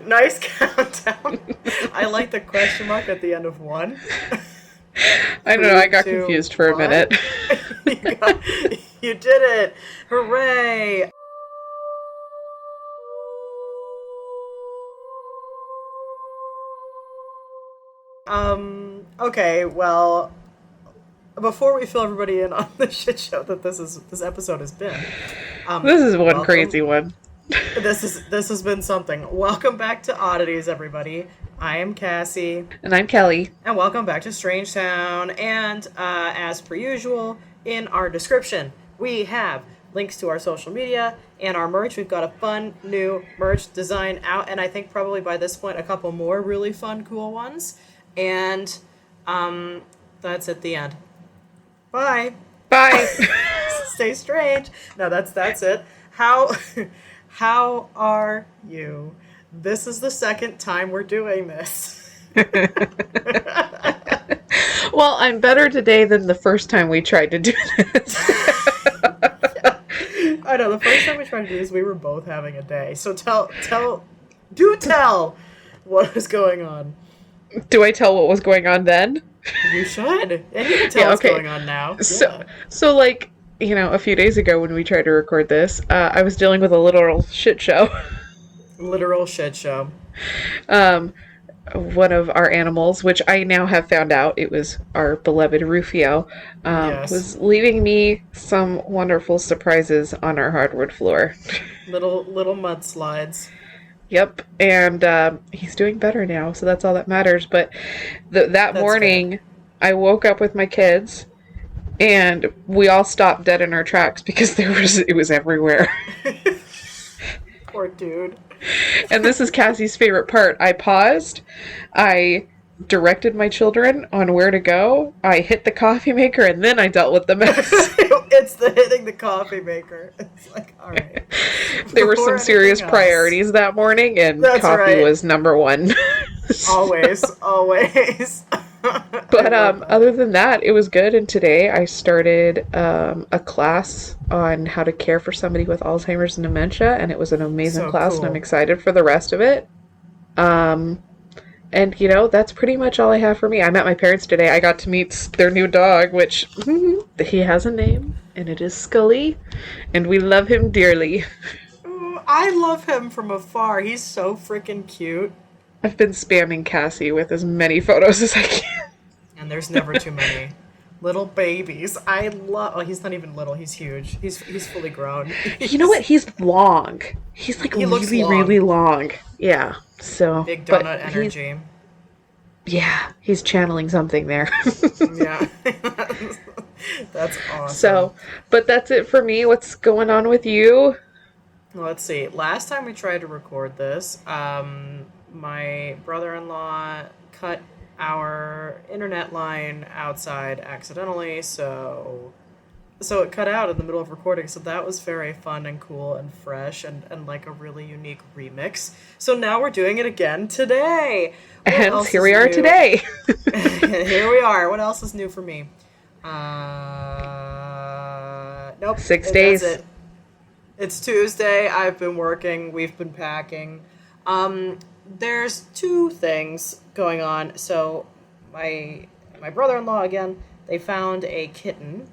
Nice countdown. I like the question mark at the end of one. I don't know, I Three, got two, confused for a one. minute. You did it! Hooray! Okay, well, before we fill everybody in on the shit show that this episode has been, This is one welcome. crazy one. This has been something. Welcome back to Oddities, everybody. I am Cassie, And I'm Kelly. and welcome back to Strange Town. And as per usual, in our description, we have links to our social media and our merch. We've got a fun new merch design out, and I think probably by this point a couple more really fun, cool ones. And that's at the end. Bye. Bye. Stay strange. No, that's it. How how are you? This is the second time we're doing this. Well, I'm better today than the first time we tried to do this. I know the first time we tried to do this, we were both having a day. So tell what was going on. Do I tell what was going on then? You should, and you can tell what's going on now. So like, a few days ago when we tried to record this, I was dealing with a literal shit show. Literal shit show. One of our animals, which I now have found out it was our beloved Rufio, Yes. was leaving me some wonderful surprises on our hardwood floor. Little mudslides. Yep, and he's doing better now, so that's all that matters. But that morning, I woke up with my kids, and we all stopped dead in our tracks because it was everywhere. Poor dude. And this is Cassie's favorite part. I paused, I directed my children on where to go, I hit the coffee maker, and then I dealt with the mess. It's the hitting the coffee maker. It's like, all right. There were some serious priorities that morning, and coffee was number one. Always. But other than that, it was good. And today I started a class on how to care for somebody with Alzheimer's and dementia, and it was an amazing class, and I'm excited for the rest of it. And, that's pretty much all I have for me. I met my parents today. I got to meet their new dog, which he has a name, and it is Scully, and we love him dearly. Ooh, I love him from afar. He's so freaking cute. I've been spamming Cassie with as many photos as I can. And there's never too many. Little babies. I love... Oh, he's not even little. He's huge. He's fully grown. You know what? He's long. He's like really long. Yeah. So big donut energy. Yeah, he's channeling something there. Yeah. That's awesome. So, but that's it for me. What's going on with you? Well, let's see. Last time we tried to record this, my brother-in-law cut our internet line outside accidentally, so it cut out in the middle of recording, so that was very fun and cool and fresh and like a really unique remix. So now we're doing it again today. And here we are today. Here we are. What else is new for me? Nope. 6 days. That's it. It's Tuesday. I've been working. We've been packing. There's two things going on. So my brother-in-law, again, they found a kitten.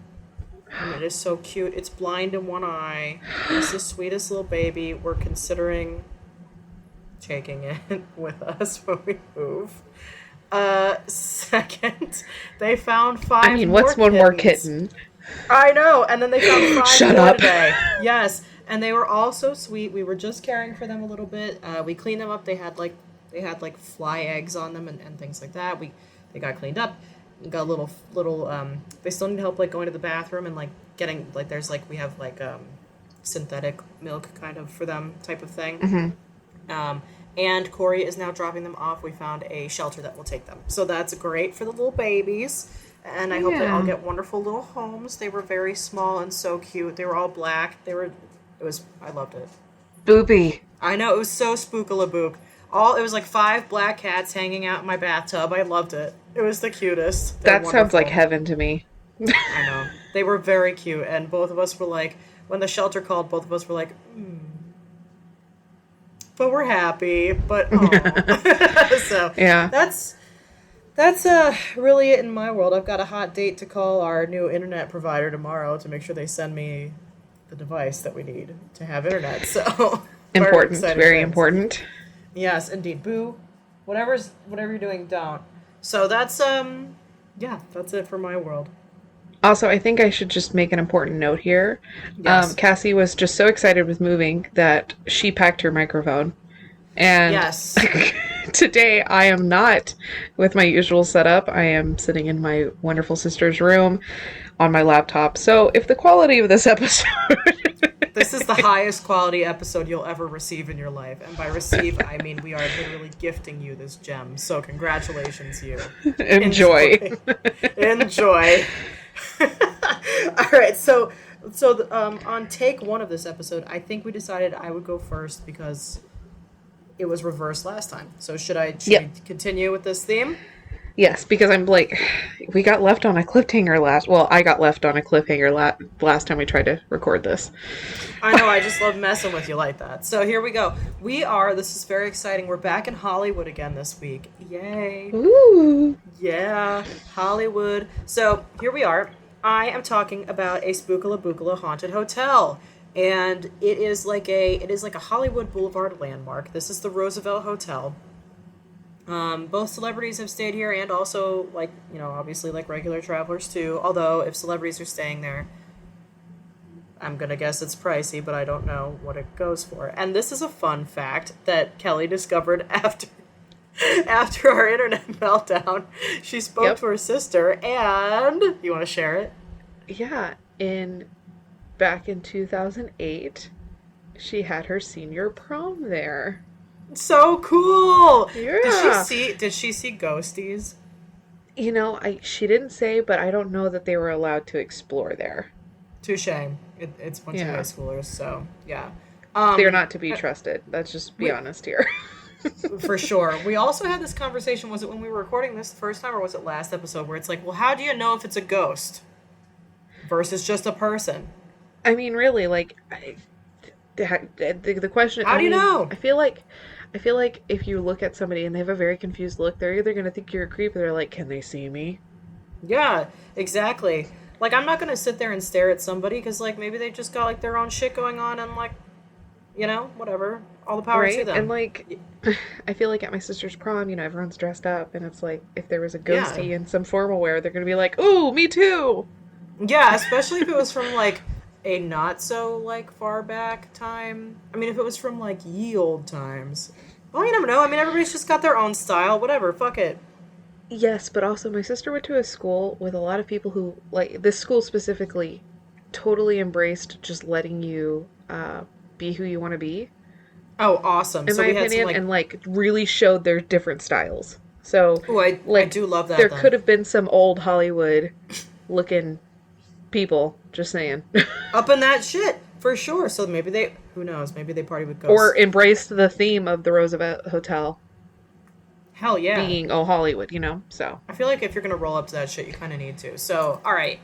And it is so cute. It's blind in one eye. It's the sweetest little baby. We're considering taking it with us when we move. Second, they found 5 I mean, what's one more kitten? I know, and then they found 5 Shut more up. today. Yes, and they were all so sweet. We were just caring for them a little bit. We cleaned them up. They had like fly eggs on them and things like that. They got cleaned up. We got little they still need help like going to the bathroom and like getting like we have like synthetic milk kind of for them type of thing. Mm-hmm. And Corey is now dropping them off. We found a shelter that will take them, so that's great for the little babies. And I hope they all get wonderful little homes. They were very small and so cute. They were all black. I loved it. Booby. I know, it was so spookalabook. It was like 5 black cats hanging out in my bathtub. I loved it. It was the cutest. That sounds like heaven to me. I know. They were very cute, and both of us were like, when the shelter called, both of us were like, but we're happy. But oh, so Yeah. that's really it in my world. I've got a hot date to call our new internet provider tomorrow to make sure they send me the device that we need to have internet. So Important. Very things. important. Yes, indeed. Boo. Whatever you're doing, don't. So that's that's it for my world. Also, I think I should just make an important note here. Yes. Cassie was just so excited with moving that she packed her microphone. And Yes. today I am not with my usual setup. I am sitting in my wonderful sister's room on my laptop. So if the quality of this episode... This is the highest quality episode you'll ever receive in your life. And by receive, I mean we are literally gifting you this gem. So congratulations, you. Enjoy. Enjoy. All right, so on take one of this episode, I think we decided I would go first because it was reversed last time. So should we continue with this theme? Yes, because I'm like, we got left on a cliffhanger I got left on a cliffhanger last time we tried to record this. I know, I just love messing with you like that. So here we go. This is very exciting. We're back in Hollywood again this week. Yay. Ooh. Yeah, Hollywood. So here we are. I am talking about a Spookala Bookala haunted hotel. And it is like a Hollywood Boulevard landmark. This is the Roosevelt Hotel. Both celebrities have stayed here, and also, obviously, regular travelers, too. Although, if celebrities are staying there, I'm gonna guess it's pricey, but I don't know what it goes for. And this is a fun fact that Kelly discovered after our internet meltdown. She spoke to her sister, and... You want to share it? Yeah, back in 2008, she had her senior prom there. So cool! Yeah. Did she see ghosties? She didn't say, but I don't know that they were allowed to explore there. Touche. It's a bunch of high schoolers, so yeah. They're not to be trusted. Let's just be honest here. For sure. We also had this conversation, was it when we were recording this the first time, or was it last episode, where it's like, well, how do you know if it's a ghost versus just a person? I mean, really, the question... How do you know? I feel like if you look at somebody and they have a very confused look, they're either going to think you're a creep or they're like, can they see me? Yeah, exactly. I'm not going to sit there and stare at somebody because, maybe they just got, their own shit going on and, whatever. All the power to them. And, I feel like at my sister's prom, everyone's dressed up and it's like, if there was a ghostie in some formal wear, they're going to be like, ooh, me too! Yeah, especially if it was from, a not so, far back time. I mean, if it was from, ye old times. Well, you never know. I mean, everybody's just got their own style. Whatever. Fuck it. Yes, but also my sister went to a school with a lot of people who, this school specifically, totally embraced just letting you be who you want to be. Oh, awesome. In my opinion, and, really showed their different styles. So, I do love that. There could have been some old Hollywood-looking people, just saying. Up in that shit, for sure. So maybe who knows, maybe they party with ghosts. Or embraced the theme of the Roosevelt Hotel. Hell yeah. Being Hollywood, so. I feel like if you're going to roll up to that shit, you kind of need to. So, alright.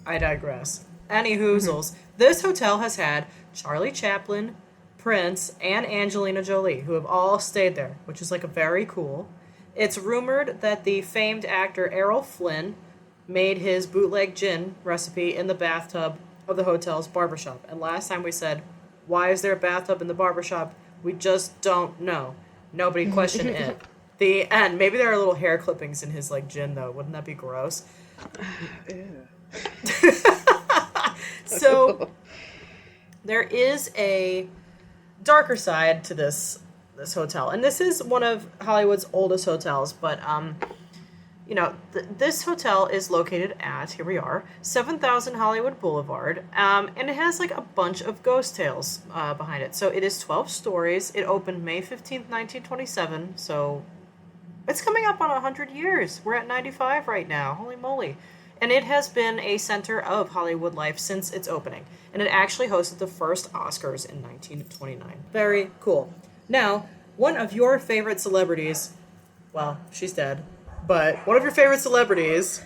I digress. Any hoozles. This hotel has had Charlie Chaplin, Prince, and Angelina Jolie, who have all stayed there, which is, a very cool. It's rumored that the famed actor Errol Flynn made his bootleg gin recipe in the bathtub of the hotel's barbershop. And last time we said, why is there a bathtub in the barbershop? We just don't know. Nobody questioned it. The end. Maybe there are little hair clippings in his gin though. Wouldn't that be gross? So there is a darker side to this hotel. And this is one of Hollywood's oldest hotels, but this hotel is located at, here we are, 7000 Hollywood Boulevard, and it has, a bunch of ghost tales behind it. So it is 12 stories. It opened May 15th, 1927, so it's coming up on 100 years. We're at 95 right now. Holy moly. And it has been a center of Hollywood life since its opening, and it actually hosted the first Oscars in 1929. Very cool. Now, one of your favorite celebrities, well, she's dead, but one of your favorite celebrities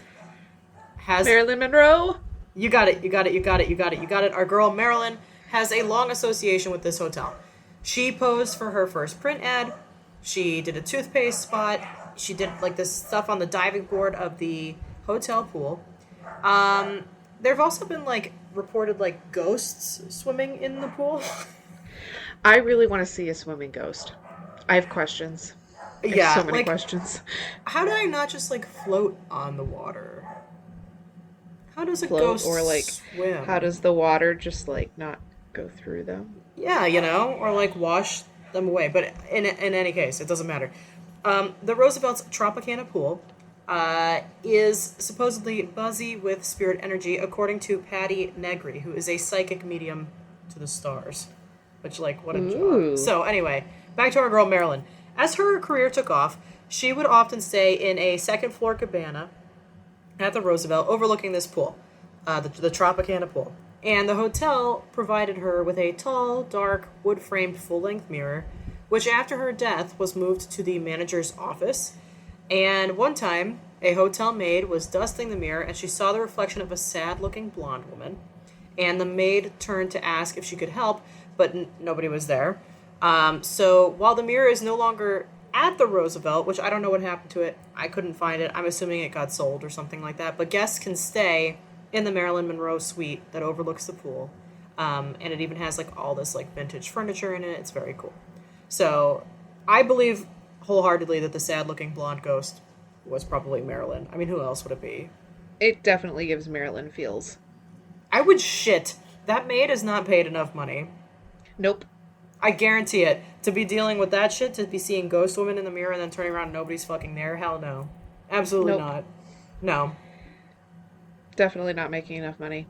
has... Marilyn Monroe? You got it. Our girl Marilyn has a long association with this hotel. She posed for her first print ad. She did a toothpaste spot. She did like this stuff on the diving board of the hotel pool. There have also been like reported like ghosts swimming in the pool. I really want to see a swimming ghost. I have questions. I have Yeah, so many like questions. how do I not just like float on the water? How does a Float, ghost or like, how swim? does the water just like not go through them? Yeah, or like wash them away. But in any case, it doesn't matter. The Roosevelt's Tropicana pool is supposedly buzzy with spirit energy, according to Patty Negri, who is a psychic medium to the stars. Which, like, what a job. Ooh. So, anyway, back to our girl Marilyn. As her career took off, she would often stay in a second floor cabana at the Roosevelt overlooking this pool, the Tropicana pool. And the hotel provided her with a tall, dark, wood framed full length mirror, which after her death was moved to the manager's office. And one time, a hotel maid was dusting the mirror and she saw the reflection of a sad looking blonde woman. And the maid turned to ask if she could help, but nobody was there. So while the mirror is no longer at the Roosevelt, which I don't know what happened to it, I couldn't find it. I'm assuming it got sold or something like that. But guests can stay in the Marilyn Monroe suite that overlooks the pool. And it even has like all this like vintage furniture in it. It's very cool. So I believe wholeheartedly that the sad looking blonde ghost was probably Marilyn. I mean, who else would it be? It definitely gives Marilyn feels. I would shit. That maid is not paid enough money. Nope. I guarantee it. To be dealing with that shit, to be seeing ghost women in the mirror and then turning around and nobody's fucking there, hell no. Absolutely Nope. not. No. Definitely not making enough money.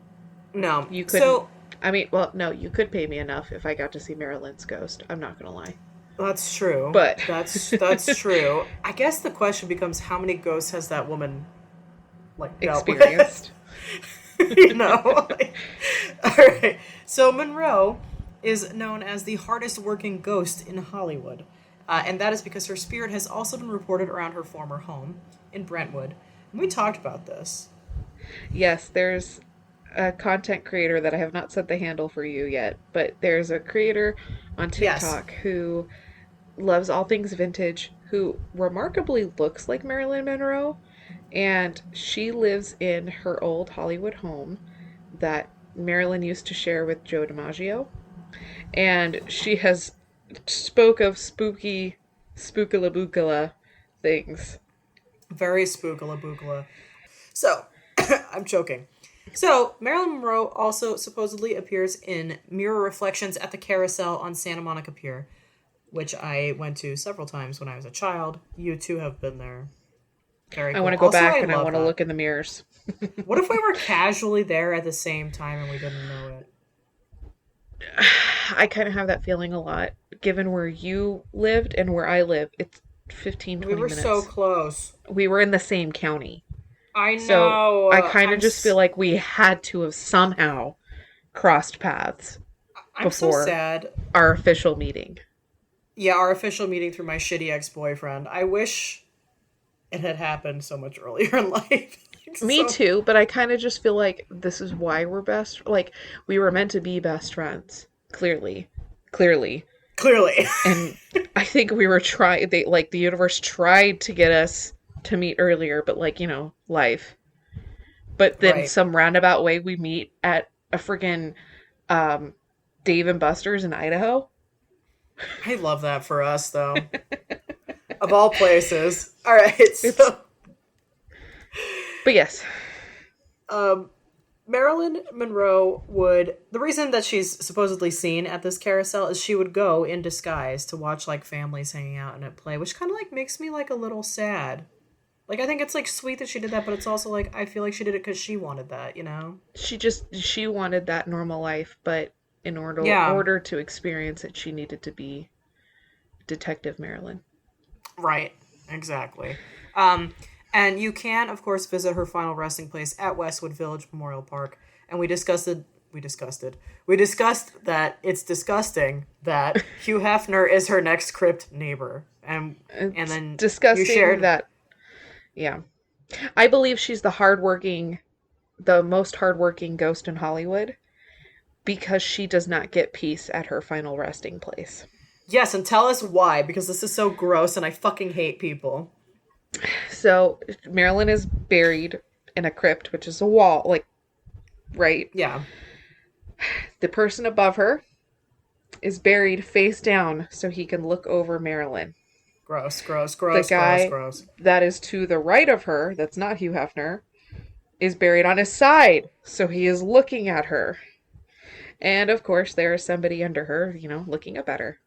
No. You couldn't. So, I mean, well, no, you could pay me enough if I got to see Marilyn's ghost. I'm not gonna lie. that's true. But That's true. I guess the question becomes how many ghosts has that woman like dealt with? experienced. Like, all right. So Monroe is known as the hardest working ghost in Hollywood. And that is because her spirit has also been reported around her former home in Brentwood. And we talked about this. Yes, there's a content creator that I have not set the handle for you yet, but there's a creator on Yes. TikTok who loves all things vintage, who remarkably looks like Marilyn Monroe, and she lives in her old Hollywood home that Marilyn used to share with Joe DiMaggio, and she has spoke of spooky spookala things. Very spookala bookala. So, I'm choking. So, Marilyn Monroe also supposedly appears in mirror reflections at the Carousel on Santa Monica Pier, which I went to several times when I was a child. You too have been there. Very cool. I want to go Also, back I and I love want to that. look in the mirrors. What if we were casually there at the same time and we didn't know it? I kind of have that feeling a lot. Given where you lived and where I live, it's 15, We 20 were minutes. so close. We were in the same county. I So know. I kind of just feel like we had to have somehow crossed paths I'm so before sad. our official meeting. Yeah, our official meeting through my shitty ex-boyfriend. I wish it had happened so much earlier in life. Me So- too, but I kind of just feel like this is why we're best. Like, we were meant to be best friends. Clearly. Clearly. And I think we were trying, the universe tried to get us to meet earlier, but life. But then Right. some roundabout way we meet at a friggin' Dave and Buster's in Idaho. I love that for us, though. Of all places. All right, so But yes, Marilyn Monroe the reason that she's supposedly seen at this carousel is she would go in disguise to watch like families hanging out and at play, which kind of like makes me like a little sad. Like I think it's like sweet that she did that, but it's also like I feel like she did it because she wanted that, you know? she wanted that normal life, but in Yeah. order to experience it, she needed to be Detective Marilyn. Right, exactly. And you can, of course, visit her final resting place at Westwood Village Memorial Park. And we discussed that it's disgusting that Hugh Hefner is her next crypt neighbor. And then Disgusting you shared that. Yeah, I believe she's the most hardworking ghost in Hollywood because she does not get peace at her final resting place. Yes, and tell us why, because this is so gross and I fucking hate people. So Marilyn is buried in a crypt, which is a wall, like, right? Yeah. The person above her is buried face down so he can look over Marilyn. Gross, gross, The gross, gross, guy gross. that is to the right of her, that's not Hugh Hefner, is buried on his side, so he is looking at her. And of course, there is somebody under her, looking up at her.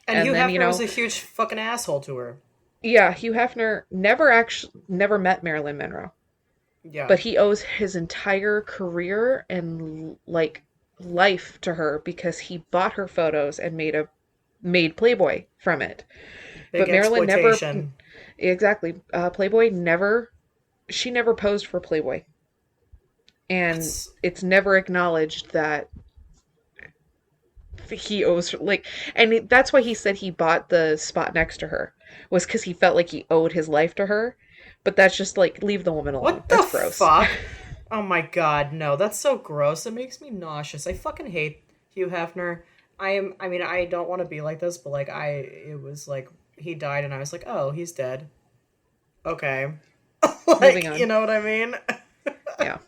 And And Hugh then, Hefner was a huge fucking asshole to her. yeah, Hugh Hefner never met Marilyn Monroe, Yeah. but he owes his entire career and like life to her because he bought her photos and made Playboy from it. Big But Marilyn never exploitation. exactly Playboy never she never posed for Playboy, and That's it's never acknowledged that he owes like, and that's why he said he bought the spot next to her was because he felt like he owed his life to her. But that's just like, leave the woman alone. what the That's gross. fuck? Oh my god, no, that's so gross. It makes me nauseous. I fucking hate Hugh Hefner. I mean, I don't want to be like this, but like it was like he died and I was like, "Oh, he's dead." Okay. Moving Like, you on. know what I mean? Yeah.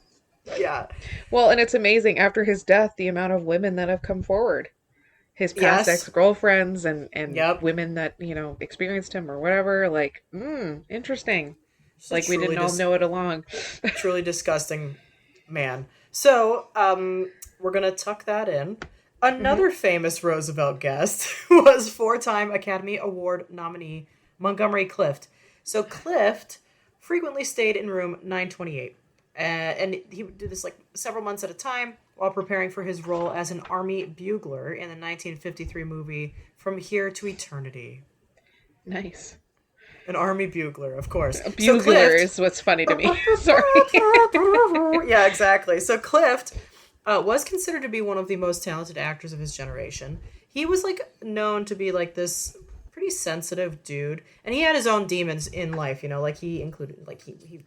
Yeah. Well, and it's amazing after his death the amount of women that have come forward. His past Yes. ex-girlfriends and Yep. women that, experienced him or whatever, like, interesting. Just a Like we didn't all know it along. truly disgusting man. So, we're gonna tuck that in. Hmm. Another famous Roosevelt guest was four-time Academy Award nominee Montgomery Clift. So Clift frequently stayed in room 928, and he would do this like several months at a time while preparing for his role as an army bugler in the 1953 movie From Here to Eternity. Nice. An army bugler, of course. A So bugler Clift is what's funny to me. Sorry. yeah, exactly. So Clift was considered to be one of the most talented actors of his generation. He was like known to be like this pretty sensitive dude, and he had his own demons in life. Like he included like he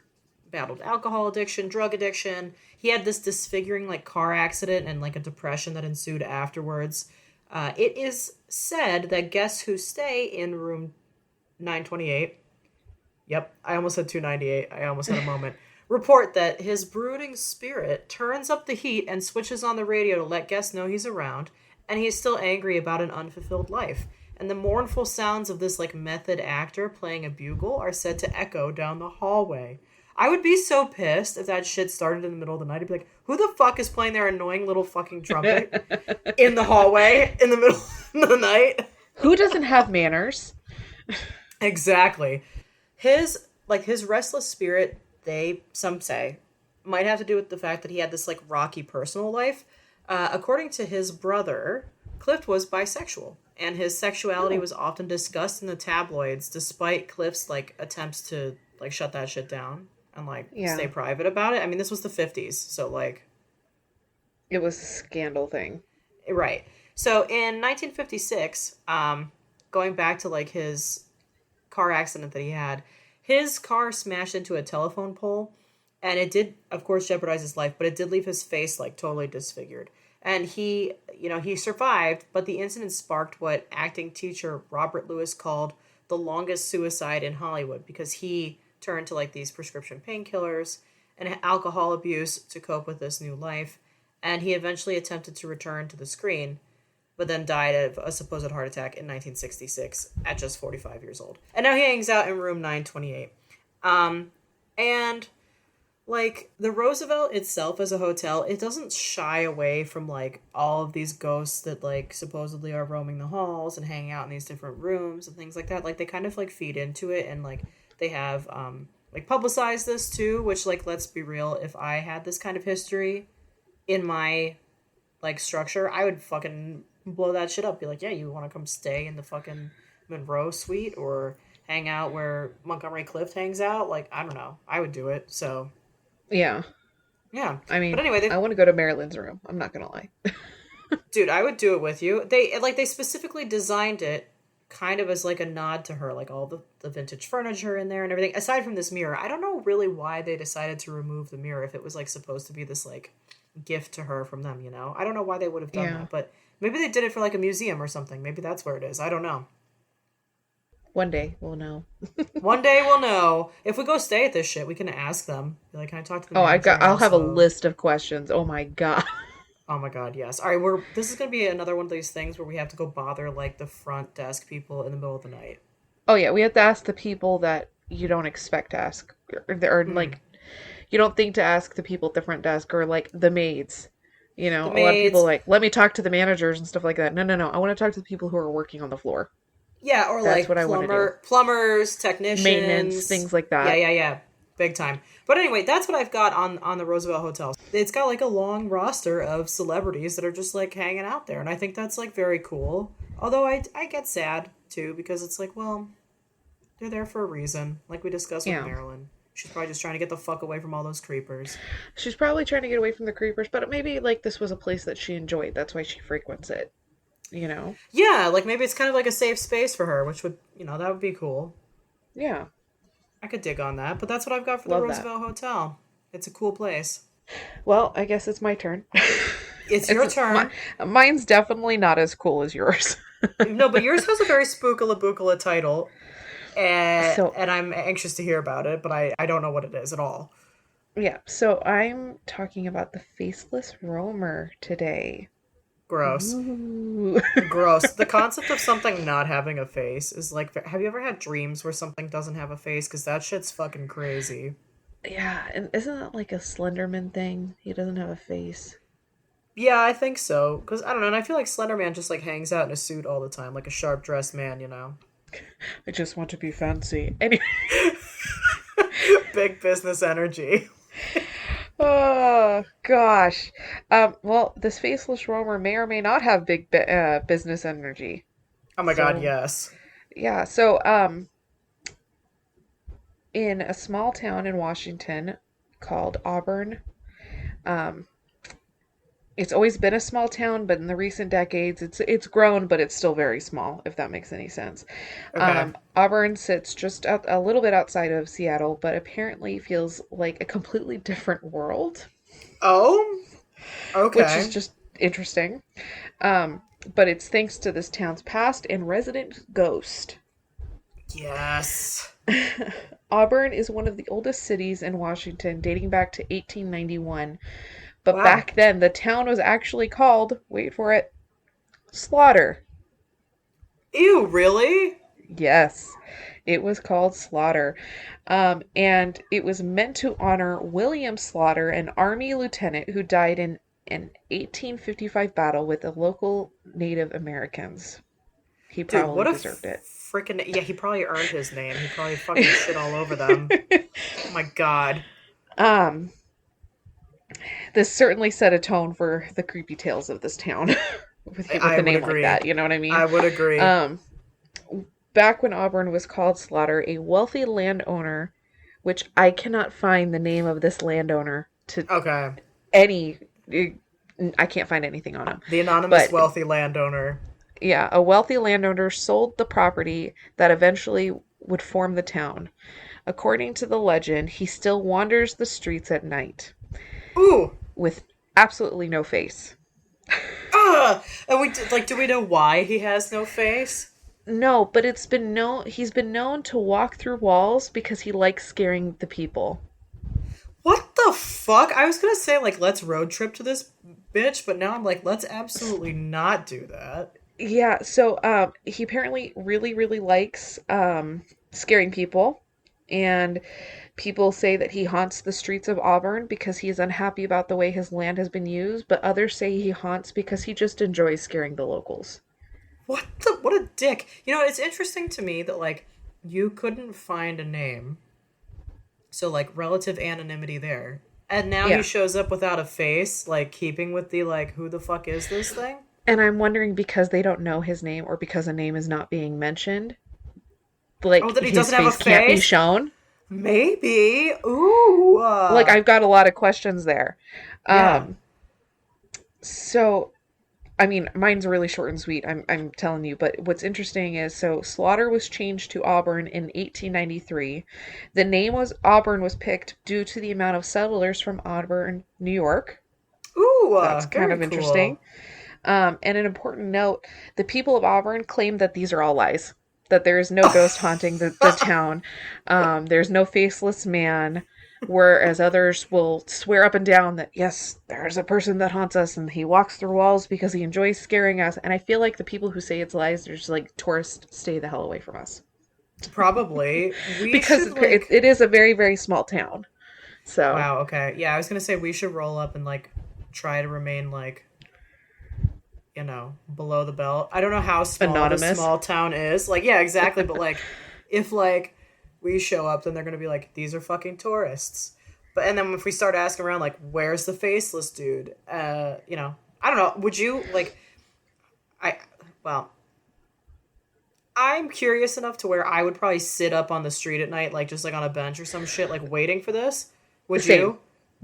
battled alcohol addiction, drug addiction. He had this disfiguring like car accident and like a depression that ensued afterwards. It is said that guests who stay in room 928. Yep, I almost said 298. I almost had a moment. Report that his brooding spirit turns up the heat and switches on the radio to let guests know he's around, and he's still angry about an unfulfilled life. And the mournful sounds of this like method actor playing a bugle are said to echo down the hallway. I would be so pissed if that shit started in the middle of the night. I'd be like, who the fuck is playing their annoying little fucking trumpet in the hallway in the middle of the night? Who doesn't have manners? Exactly. His restless spirit, some say, might have to do with the fact that he had this like rocky personal life. According to his brother, Clift was bisexual, and his sexuality Oh, was often discussed in the tabloids, despite Clift's like attempts to like shut that shit down and like stay yeah. private about it. I mean, this was the 50s, so like It was a scandal thing. right. So in 1956, going back to like his car accident that he had, his car smashed into a telephone pole, and it did, of course, jeopardize his life, but it did leave his face like totally disfigured. And he survived, but the incident sparked what acting teacher Robert Lewis called the longest suicide in Hollywood because he turned to like these prescription painkillers and alcohol abuse to cope with this new life. And he eventually attempted to return to the screen, but then died of a supposed heart attack in 1966 at just 45 years old. And now he hangs out in room 928. And like the Roosevelt itself as a hotel, it doesn't shy away from like all of these ghosts that like supposedly are roaming the halls and hanging out in these different rooms and things like that. Like they kind of like feed into it, and like they have like publicized this too, which like let's be real, if I had this kind of history in my like structure, I would fucking blow that shit up. Be like, yeah, you want to come stay in the fucking Monroe suite or hang out where Montgomery Clift hangs out? Like, I don't know. I would do it. So Yeah. yeah. I But mean, anyway, I want to go to Marilyn's room. I'm not gonna lie. dude, I would do it with you. They specifically designed it kind of as like a nod to her, like all the vintage furniture in there and everything. Aside from this mirror, I don't know really why they decided to remove the mirror if it was like supposed to be this like gift to her from them. I don't know why they would have done Yeah. that, but Maybe they did it for like a museum or something. Maybe that's where it is. I don't know. One day we'll know. One day we'll know. If we go stay at this shit, we can ask them. Be like, can I talk to the Oh, manager and I'll have a also list of questions. Oh my god. oh my god, yes. All right, we're this is gonna be another one of these things where we have to go bother like the front desk people in the middle of the night. Oh yeah, we have to ask the people that you don't expect to ask, or Hmm. like you don't think to ask the people at the front desk, or like the maids. You The know, a lot of people maids, like, let me talk to the managers and stuff like that. No, no, no. I want to talk to the people who are working on the floor. yeah, or That's like what I want to do. plumbers, Maintenance, technicians. things like Yeah, that. yeah, yeah, big time. But anyway, that's what I've got on the Roosevelt Hotel. It's got like a long roster of celebrities that are just like hanging out there, and I think that's like very cool. Although I get sad too because it's like, well, they're there for a reason, like we discussed with Yeah. Marilyn. She's probably just trying to get the fuck away from all those creepers. She's probably trying to get away from the creepers, but maybe like this was a place that she enjoyed. That's why she frequents it. You know? Yeah, like maybe it's kind of like a safe space for her, which would, that would be cool. Yeah. I could dig on that, but that's what I've got for the Love that. Roosevelt Hotel. It's a cool place. Well, I guess it's my turn. It's your it's my, turn. mine's definitely not as cool as yours. No, but yours has a very spookala bookala title, So, and I'm anxious to hear about it, but I don't know what it is at all. yeah. So I'm talking about the Faceless Roamer today. Gross. Ooh. Gross. The concept of something not having a face is like, have you ever had dreams where something doesn't have a face? Because that shit's fucking crazy. Yeah, and isn't that like a Slenderman thing? He doesn't have a face. Yeah, I think so. Because I don't know, and I feel like Slender Man just like hangs out in a suit all the time, like a sharp dressed man. I just want to be fancy. Anyway, Big business energy. oh gosh. Well, this faceless roamer may or may not have big business energy. Oh my god, So yes. yeah. So in a small town in Washington called Auburn, um, it's always been a small town, but in the recent decades, it's grown, but it's still very small. If that makes any sense. Okay. Auburn sits just a little bit outside of Seattle, but apparently feels like a completely different world, Oh? which is Okay. just interesting. Um, but it's thanks to this town's past and resident ghost. Yes. Auburn is one of the oldest cities in Washington, dating back to 1891. But Wow. back then, the town was actually called, wait for it, Slaughter. Ew, really? Yes, it was called Slaughter. And it was meant to honor William Slaughter, an Army lieutenant who died in an 1855 battle with the local Native Americans. He Dude, probably what a deserved it. freaking. Yeah, he probably earned his name. He probably fucking shit all over them. Oh my god. um, this certainly set a tone for the creepy tales of this town with I a would name like agree. that. You know what I mean? I would agree. Um, back when Auburn was called Slaughter, a wealthy landowner, which I cannot find the name of this landowner to Okay. any. I can't find anything on him. The anonymous But wealthy landowner. yeah, a wealthy landowner sold the property that eventually would form the town. According to the legend, he still wanders the streets at night Ooh. with absolutely no face. Ah! And do we know why he has no face? No, but he's been known to walk through walls because he likes scaring the people. What the fuck? I was gonna say, like, let's road trip to this bitch, but now I'm like, let's absolutely not do that. Yeah, so he apparently really, really likes scaring people. And people say that he haunts the streets of Auburn because he is unhappy about the way his land has been used, but others say he haunts because he just enjoys scaring the locals. What a dick. It's interesting to me that, like, you couldn't find a name. So, like, relative anonymity there. And now he Yeah. shows up without a face, like, keeping with the, like, who the fuck is this thing? And I'm wondering because they don't know his name or because a name is not being mentioned, like Oh, that he his doesn't have a face can't be face? shown. Maybe. Ooh. Like I've got a lot of questions there. Yeah. Um, so I mean, mine's really short and sweet. I'm telling you, but what's interesting is so Slaughter was changed to Auburn in 1893. The name was Auburn was picked due to the amount of settlers from Auburn, New York. Ooh, That's kind very of interesting. cool. And an important note, the people of Auburn claim that these are all lies, that there is no ghost haunting the town. There's no faceless man, whereas others will swear up and down that, yes, there's a person that haunts us and he walks through walls because he enjoys scaring us. And I feel like the people who say it's lies, they're just like, tourists, stay the hell away from us. Probably. We Because should, like... it is a very, very small town. So, Wow, okay. Yeah, I was gonna say we should roll up and, like, try to remain, like, you know, below the belt. I don't know how small this anonymous. small town is. Like, yeah, exactly. But, like, if, like, we show up, then they're gonna be like, these are fucking tourists. But and then if we start asking around, like, where's the faceless dude? You know, I don't know. Would you, like, well, I'm curious enough to where I would probably sit up on the street at night, like, just like on a bench or some shit, like, waiting for this. Would Same. you?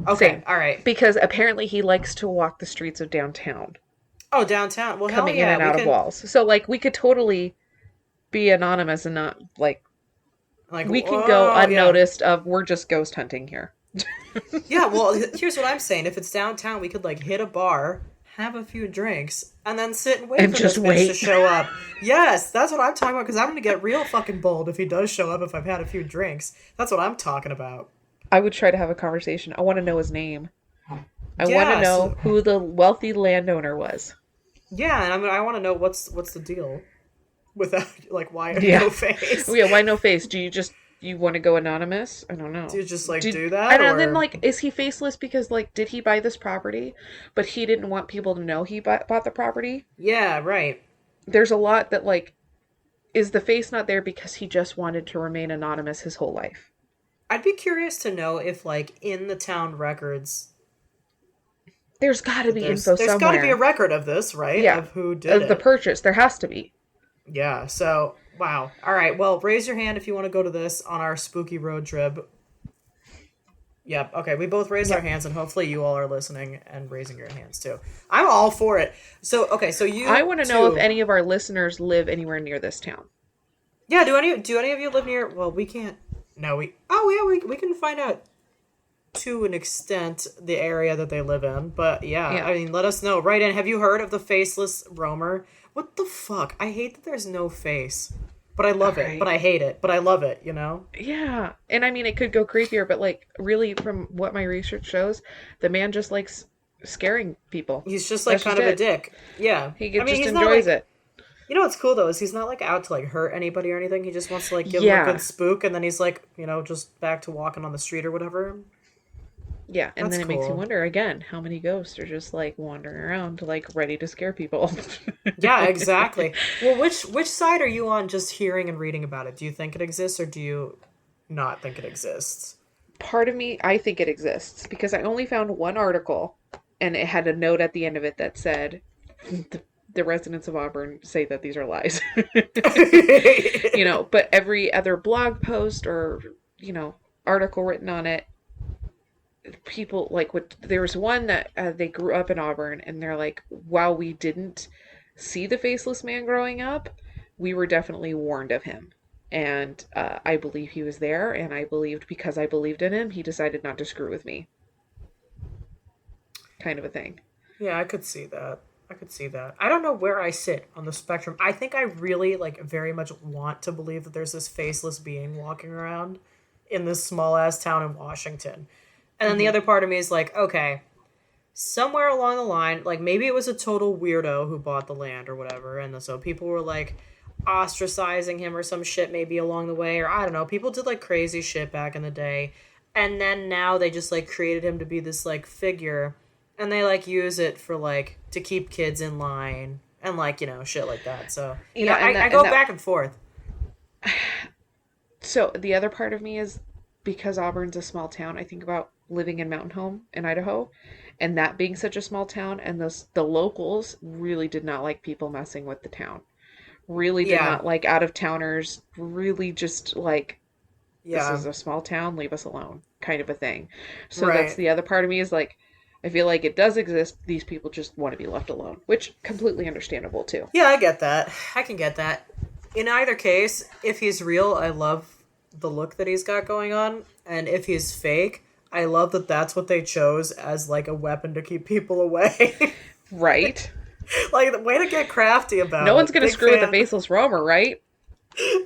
Okay, Same. all right. Because apparently he likes to walk the streets of downtown, Oh, downtown. Well, hell coming in yeah, and we out of can, walls. So, like, we could totally be anonymous and not, like, like, we can go whoa, yeah. unnoticed of we're just ghost hunting here. Yeah, well, here's what I'm saying. If it's downtown, we could, like, hit a bar, have a few drinks, and then sit and wait And for just this bitch wait. to show up. Yes, that's what I'm talking about, because I'm going to get real fucking bold if he does show up if I've had a few drinks. That's what I'm talking about. I would try to have a conversation. I want to know his name. I want Yeah, to know so- who the wealthy landowner was. Yeah, and I want to know what's the deal without, like, why Yeah. no face? Yeah, why no face? Do you want to go anonymous? I don't know. Do you just, like, do that? And or... then, like, is he faceless because, like, did he buy this property, but he didn't want people to know he bought the property? Yeah, right. There's a lot that, like, is the face not there because he just wanted to remain anonymous his whole life? I'd be curious to know if, like, in the town records, There's got to be there's info somewhere. got to be a record of this, right? Yeah. Of who did Of it. the purchase. There has to be. Yeah, so, wow. All right, well, raise your hand if you want to go to this on our spooky road trip. Yep, okay, we both raised our hands, and hopefully you all are listening and raising your hands, too. I'm all for it. So, okay, so you... I want to know if any of our listeners live anywhere near this town. Yeah, do any of you live near... Well, we can't... No, we... Oh, yeah, we can find out to an extent the area that they live in. But, yeah, I mean, let us know. Right in. Have you heard of the Faceless Roamer? What the fuck? I hate that there's no face. But I love it. But I hate it. But I love it, you know? Yeah. And I mean, it could go creepier, but, like, really, from what my research shows, the man just likes scaring people. He's just, like, That's kind just of a it. dick. Yeah. He I mean, just he's enjoys not, like, it. You know what's cool, though, is he's not, like, out to, like, hurt anybody or anything. He just wants to, like, give them Yeah. a good spook, and then he's, like, you know, just back to walking on the street or whatever. Yeah, and That's then it makes you cool. wonder, again, how many ghosts are just, like, wandering around, like, ready to scare people. Yeah, exactly. Well, which side are you on just hearing and reading about it? Do you think it exists, or do you not think it exists? Part of me, I think it exists, because I only found one article, and it had a note at the end of it that said, the residents of Auburn say that these are lies. You know, but every other blog post or, you know, article written on it, people, like, there was one that they grew up in Auburn, and they're like, while we didn't see the faceless man growing up, we were definitely warned of him. And I believe he was there, and I believed, because I believed in him, he decided not to screw with me. Kind of a thing. Yeah, I could see that. I don't know where I sit on the spectrum. I think I really, like, very much want to believe that there's this faceless being walking around in this small-ass town in Washington. And then the other part of me is like, okay, somewhere along the line, like, maybe it was a total weirdo who bought the land or whatever, and so people were, like, ostracizing him or some shit maybe along the way, or I don't know, people did, like, crazy shit back in the day, and then now they just, like, created him to be this, like, figure, and they, like, use it for, like, to keep kids in line, and, like, you know, shit like that, so, you know, I go back and forth. So the other part of me is, because Auburn's a small town, I think about living in Mountain Home in Idaho, and that being such a small town, and the locals really did not like people messing with the town. Really did not like out-of-towners, really just like, this is a small town, leave us alone, kind of a thing. So that's the other part of me is like, I feel like it does exist, these people just want to be left alone, which completely understandable too. Yeah, I get that. I can get that. In either case, if he's real, I love the look that he's got going on, and if he's fake, I love that that's what they chose as, like, a weapon to keep people away. Right? Like, way to get crafty about No it. one's gonna Big screw with the fan. Faceless Roamer, right?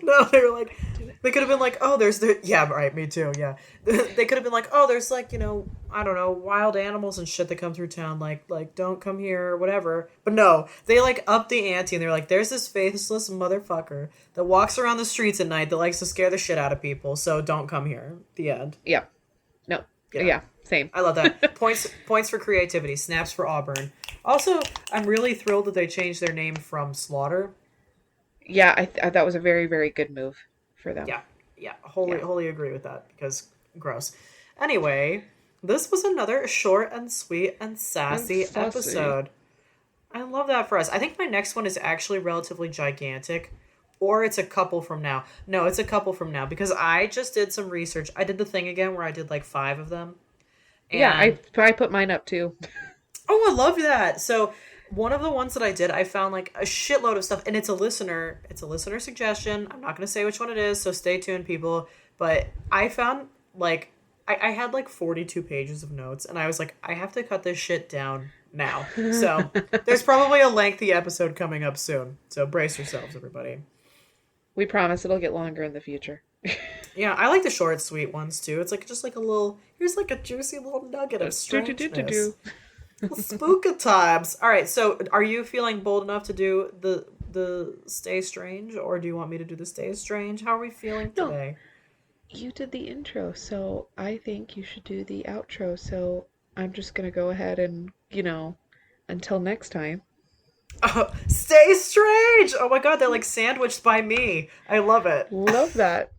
No, they were like, they could have been like, oh, there's the, yeah, right, me too, yeah. They could have been like, oh, there's like, I don't know, wild animals and shit that come through town, like don't come here or whatever. But no, they like up the ante and they're like, there's this faceless motherfucker that walks around the streets at night that likes to scare the shit out of people, so don't come here. The end. Yeah. No. Yeah. Yeah. Same. I love that. Points for creativity. Snaps for Auburn. Also, I'm really thrilled that they changed their name from Slaughter. Yeah, that was a very, very good move for them. Yeah, wholly agree with that because gross. Anyway, this was another short and sweet and sassy episode. I love that for us. I think my next one is actually relatively gigantic, or it's a couple from now. No, it's a couple from now because I just did some research. I did the thing again where I did like 5 of them. And yeah, I put mine up too. Oh, I love that. So one of the ones that I did, I found like a shitload of stuff, and it's a listener suggestion. I'm not going to say which one it is, so stay tuned, people. But I found like I had like 42 pages of notes, and I was like, I have to cut this shit down now. So there's probably a lengthy episode coming up soon. So brace yourselves, everybody. We promise it'll get longer in the future. Yeah, I like the short, sweet ones too. It's like just like a little. Here's like a juicy little nugget of strangeness. Spooka times. All right, so are you feeling bold enough to do the Stay Strange, or do you want me to do the Stay Strange? How are we feeling today? No, you did the intro, so I think you should do the outro. So I'm just gonna go ahead and, until next time. Oh, Stay Strange! Oh my god, they're like sandwiched by me. I love it. Love that.